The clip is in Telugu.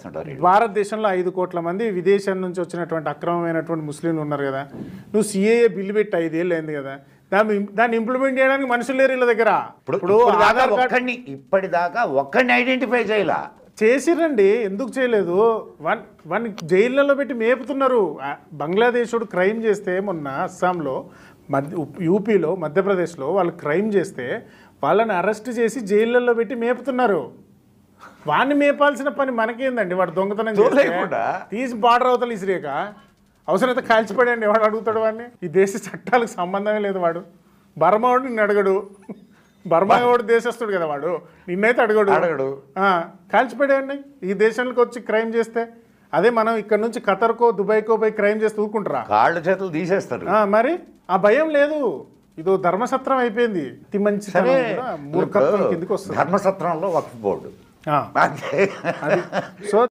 చేస్తుంటారు వీళ్ళు. భారతదేశంలో 5 కోట్ల మంది విదేశం నుంచి వచ్చినటువంటి అక్రమమైనటువంటి ముస్లింలు ఉన్నారు కదా, నువ్వు సిఏఏ బిల్లు పెట్టి 5 ఏళ్ళు అయింది కదా, దాన్ని ఇంప్లిమెంట్ చేయడానికి మనుషులు లేరు వీళ్ళ దగ్గర. ఇప్పుడు ఇప్పటిదాకా ఒక్కడిని ఐడెంటిఫై చేయాల చేసిరండి, ఎందుకు చేయలేదు? వన్ జైళ్ళలో పెట్టి మేపుతున్నారు. బంగ్లాదేశుడు క్రైమ్ చేస్తే మొన్న అస్సాంలో, యూపీలో, మధ్యప్రదేశ్లో వాళ్ళు క్రైమ్ చేస్తే వాళ్ళని అరెస్ట్ చేసి జైళ్ళల్లో పెట్టి మేపుతున్నారు. వాడిని మేపాల్సిన పని మనకేందండి? వాడు దొంగతనం లేకుండా తీసి బార్డర్ అవతల ఇసిరేక అవసరమైతే కాల్చిపడండి. వాడు అడుగుతాడు వాడిని. ఈ దేశ చట్టాలకు సంబంధమే లేదు. వాడు బర్మావాడు నిన్ను అడగడు, బర్మావాడు దేశస్తుడు కదా, వాడు నిన్నైతే అడగడు. కాల్చిపడేయండి ఈ దేశంలోకి వచ్చి క్రైమ్ చేస్తే. అదే మనం ఇక్కడ నుంచి ఖతర్కో దుబాయ్కో పోయి క్రైమ్ చేస్తే ఊరుకుంటారా? కాళ్ళు చేతులు తీసేస్తారు. మరి ఆ భయం లేదు. ఇదో ధర్మసత్రం అయిపోయింది. అతి మంచి మూర్ఖత్వం కిందకి వస్తుంది ధర్మసత్రంలో వక్ఫ్ బోర్డు. సో